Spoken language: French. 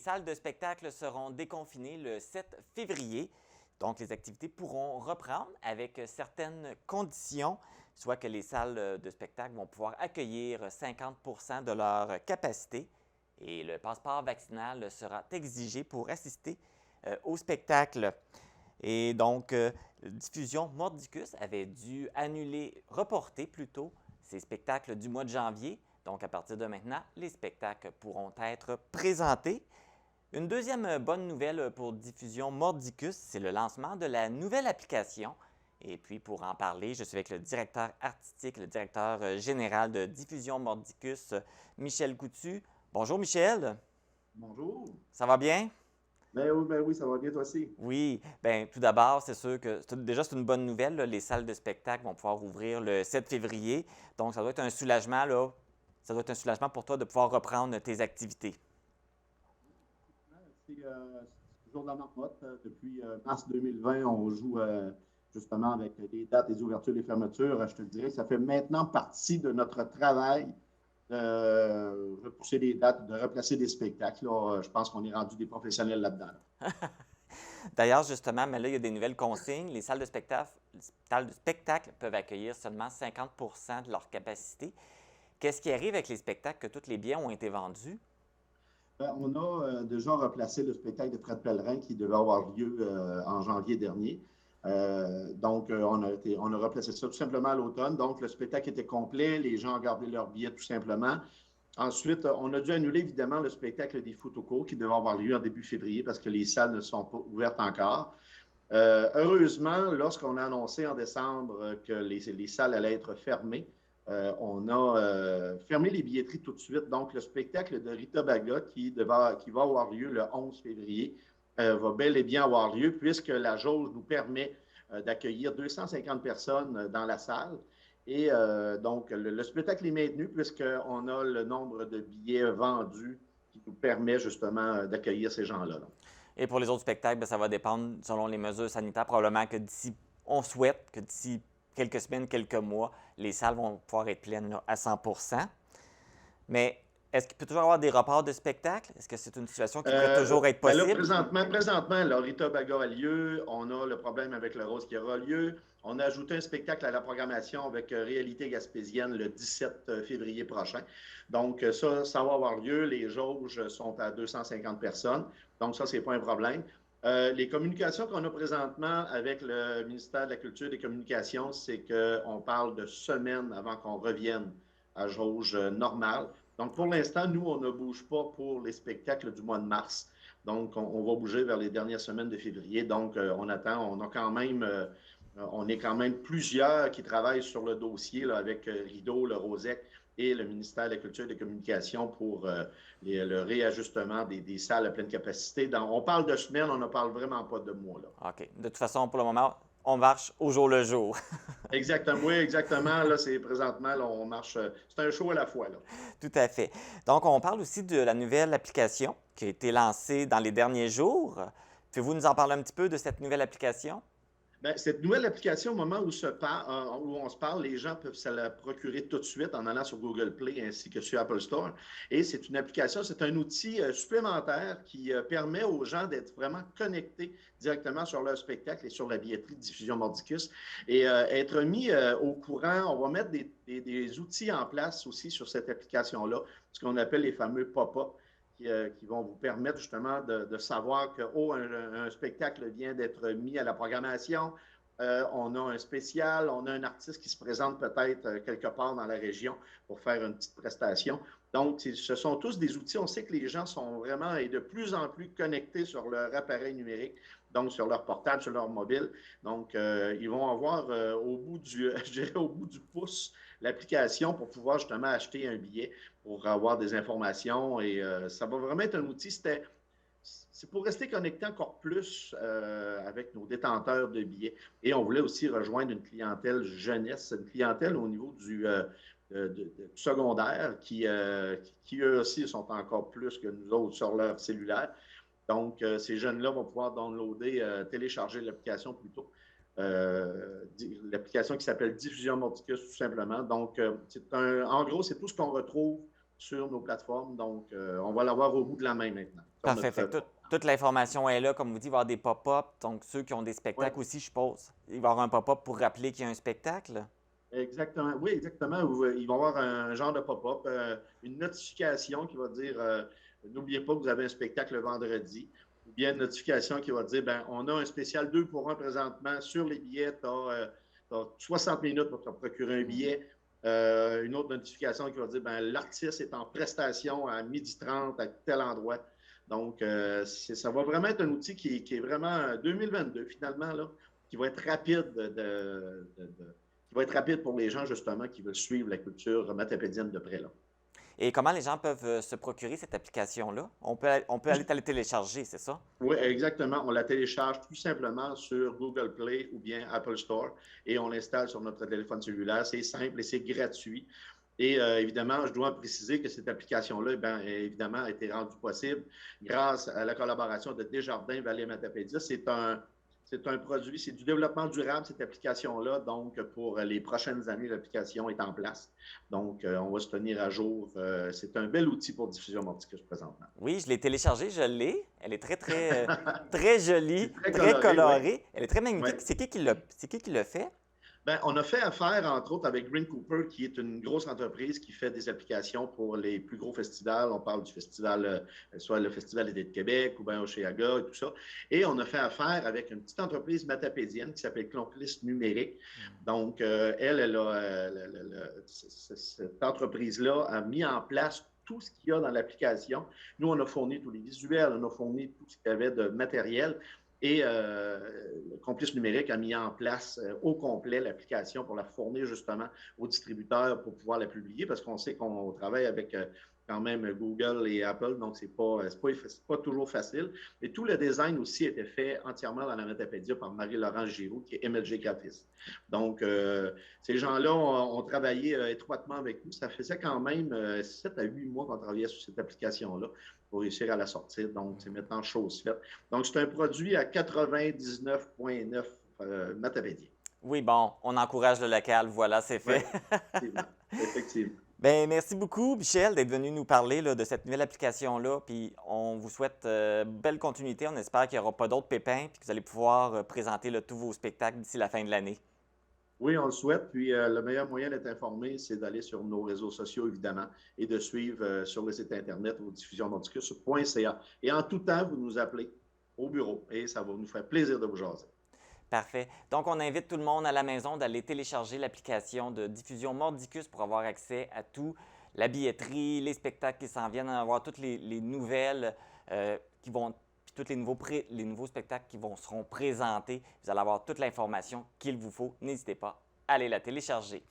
salles de spectacle seront déconfinées le 7 février. Donc, les activités pourront reprendre avec certaines conditions, soit que les salles de spectacle vont pouvoir accueillir 50 de leur capacité et le passeport vaccinal sera exigé pour assister au spectacle. Et donc, Diffusion Mordicus avait dû reporter plutôt ses spectacles du mois de janvier. Donc, à partir de maintenant, les spectacles pourront être présentés. Une deuxième bonne nouvelle pour Diffusion Mordicus, c'est le lancement de la nouvelle application. Et puis, pour en parler, je suis avec le directeur artistique, le directeur général de Diffusion Mordicus, Michel Coutu. Bonjour, Michel. Bonjour. Ça va bien? Ben oui, ça va bien toi aussi. Oui, bien, tout d'abord, c'est sûr que déjà, c'est une bonne nouvelle, là. Les salles de spectacle vont pouvoir ouvrir le 7 février. Donc, ça doit être un soulagement, là. Ça doit être un soulagement pour toi de pouvoir reprendre tes activités. C'est toujours de la marmotte. Depuis mars 2020, on joue justement avec les dates, les ouvertures, les fermetures. Je te dirais, ça fait maintenant partie de notre travail de repousser des dates, de replacer des spectacles. Là, je pense qu'on est rendu des professionnels là-dedans. D'ailleurs, justement, mais là, il y a des nouvelles consignes. Les salles de spectacle peuvent accueillir seulement 50 de leur capacité. Qu'est-ce qui arrive avec les spectacles que tous les billets ont été vendus? On a déjà replacé le spectacle de Fred Pellerin qui devait avoir lieu en janvier dernier. On a replacé ça tout simplement à l'automne. Donc, le spectacle était complet. Les gens ont gardé leurs billets tout simplement. Ensuite, on a dû annuler évidemment le spectacle des Fotocours qui devait avoir lieu en début février parce que les salles ne sont pas ouvertes encore. Heureusement, lorsqu'on a annoncé en décembre que les salles allaient être fermées, on a fermé les billetteries tout de suite. Donc, le spectacle de Rita Baga qui va avoir lieu le 11 février va bel et bien avoir lieu puisque la jauge nous permet d'accueillir 250 personnes dans la salle. Et donc, le spectacle est maintenu puisqu'on a le nombre de billets vendus qui nous permet justement d'accueillir ces gens-là. Là. Et pour les autres spectacles, bien, ça va dépendre selon les mesures sanitaires. Probablement que on souhaite que d'ici quelques semaines, quelques mois, les salles vont pouvoir être pleines là, à 100 Mais est-ce qu'il peut toujours y avoir des reports de spectacles? Est-ce que c'est une situation qui pourrait toujours être Ben là, possible? présentement, le Rita Baga a lieu. On a le problème avec le Rose qui aura lieu. On a ajouté un spectacle à la programmation avec Réalité Gaspésienne le 17 février prochain. Donc, ça va avoir lieu. Les jauges sont à 250 personnes. Donc, ça, c'est pas un problème. Les communications qu'on a présentement avec le ministère de la Culture et des Communications, c'est qu'on parle de semaines avant qu'on revienne à jauge normale. Donc, pour OK. l'instant, nous, on ne bouge pas pour les spectacles du mois de mars. Donc, on va bouger vers les dernières semaines de février. Donc, on attend. On est quand même plusieurs qui travaillent sur le dossier là, avec Rideau, le Rosec et le ministère de la Culture et des Communications pour le réajustement des salles à pleine capacité. On parle de semaines, on ne parle vraiment pas de mois. Là. OK. De toute façon, pour le moment, on marche au jour le jour. Exactement, oui, exactement. Là, c'est présentement, là, on marche. C'est un show à la fois. Là. Tout à fait. Donc, on parle aussi de la nouvelle application qui a été lancée dans les derniers jours. Pouvez-vous nous en parler un petit peu de cette nouvelle application? Bien, cette nouvelle application, au moment où on se parle, les gens peuvent se la procurer tout de suite en allant sur Google Play ainsi que sur Apple Store. Et c'est une application, c'est un outil supplémentaire qui permet aux gens d'être vraiment connectés directement sur leur spectacle et sur la billetterie de diffusion Mordicus et être mis au courant. On va mettre des outils en place aussi sur cette application-là, ce qu'on appelle les fameux pop-up qui vont vous permettre justement de savoir que un spectacle vient d'être mis à la programmation. On a un spécial, on a un artiste qui se présente peut-être quelque part dans la région pour faire une petite prestation. Donc, ce sont tous des outils. On sait que les gens sont vraiment et de plus en plus connectés sur leur appareil numérique, donc sur leur portable, sur leur mobile. Donc, ils vont avoir je dirais au bout du pouce l'application pour pouvoir justement acheter un billet pour avoir des informations et ça va vraiment être un outil. C'est pour rester connecté encore plus avec nos détenteurs de billets. Et on voulait aussi rejoindre une clientèle jeunesse, une clientèle au niveau du secondaire qui, eux aussi, sont encore plus que nous autres sur leur cellulaire. Donc, ces jeunes-là vont pouvoir downloader, télécharger l'application plutôt. L'application qui s'appelle Diffusion Mordicus, tout simplement. Donc, en gros, c'est tout ce qu'on retrouve sur nos plateformes. Donc, on va l'avoir au bout de la main maintenant. Parfait. Fait que toute l'information est là. Comme vous dites, il va y avoir des pop-up. Donc, ceux qui ont des Oui, spectacles aussi, je suppose, il va y avoir un pop-up pour rappeler qu'il y a un spectacle. exactement. Oui, exactement. Il va y avoir un genre de pop-up, une notification qui va dire n'oubliez pas que vous avez un spectacle le vendredi. Ou bien une notification qui va dire ben, on a un spécial 2 pour 1 présentement sur les billets. Tu as, 60 minutes pour te procurer un billet. Une autre notification qui va dire ben, l'artiste est en prestation à 12h30 à tel endroit. Donc, ça va vraiment être un outil qui est vraiment 2022 finalement, là, qui va être rapide qui va être rapide pour les gens, justement, qui veulent suivre la culture matapédienne de près. Là. Et comment les gens peuvent se procurer cette application-là? On peut aller la télécharger, c'est ça? Oui, exactement. On la télécharge tout simplement sur Google Play ou bien Apple Store et on l'installe sur notre téléphone cellulaire. C'est simple et c'est gratuit. Et évidemment, je dois préciser que cette application-là, évidemment, a été rendue possible grâce à la collaboration de Desjardins Vallée Matapédia. C'est un produit, c'est du développement durable, cette application-là. Donc, pour les prochaines années, l'application est en place. Donc, on va se tenir à jour. C'est un bel outil pour diffusion Mordicus présentement. Oui, je l'ai téléchargée, je l'ai. Elle est très jolie, C'est très très coloré, oui. colorée. Elle est très magnifique. Ouais. C'est qui le fait? Ben, on a fait affaire, entre autres, avec Green Cooper, qui est une grosse entreprise qui fait des applications pour les plus gros festivals. On parle du festival, soit le Festival d'été de Québec ou bien Oshéaga et tout ça. Et on a fait affaire avec une petite entreprise matapédienne qui s'appelle Complice Numérique. Donc, cette entreprise-là a mis en place tout ce qu'il y a dans l'application. Nous, on a fourni tous les visuels, on a fourni tout ce qu'il y avait de matériel. Et le Complice Numérique a mis en place au complet l'application pour la fournir justement aux distributeurs pour pouvoir la publier parce qu'on sait qu'on travaille avec quand même Google et Apple, donc c'est pas toujours facile. Et tout le design aussi était fait entièrement dans la Matapédia par Marie-Laurence Giroux, qui est MLG graphiste. Donc, ces gens-là ont travaillé étroitement avec nous. Ça faisait quand même 7 à 8 mois qu'on travaillait sur cette application-là pour réussir à la sortir. Donc, c'est maintenant chose faite. Donc, c'est un produit à 99,9 Matapédia. Oui, bon, on encourage le local. Voilà, c'est fait. Oui, effectivement. Effectivement. Bien, merci beaucoup, Michel, d'être venu nous parler là, de cette nouvelle application-là. Puis on vous souhaite belle continuité. On espère qu'il n'y aura pas d'autres pépins puis que vous allez pouvoir présenter là, tous vos spectacles d'ici la fin de l'année. Oui, on le souhaite. Puis le meilleur moyen d'être informé, c'est d'aller sur nos réseaux sociaux, évidemment, et de suivre sur le site Internet ou diffusionnordicus.ca. Et en tout temps, vous nous appelez au bureau et ça va nous faire plaisir de vous jaser. Parfait. Donc, on invite tout le monde à la maison d'aller télécharger l'application de diffusion Mordicus pour avoir accès à tout, la billetterie, les spectacles qui s'en viennent, avoir toutes les nouvelles qui vont, puis tous les nouveaux spectacles qui seront présentés. Vous allez avoir toute l'information qu'il vous faut. N'hésitez pas à aller la télécharger.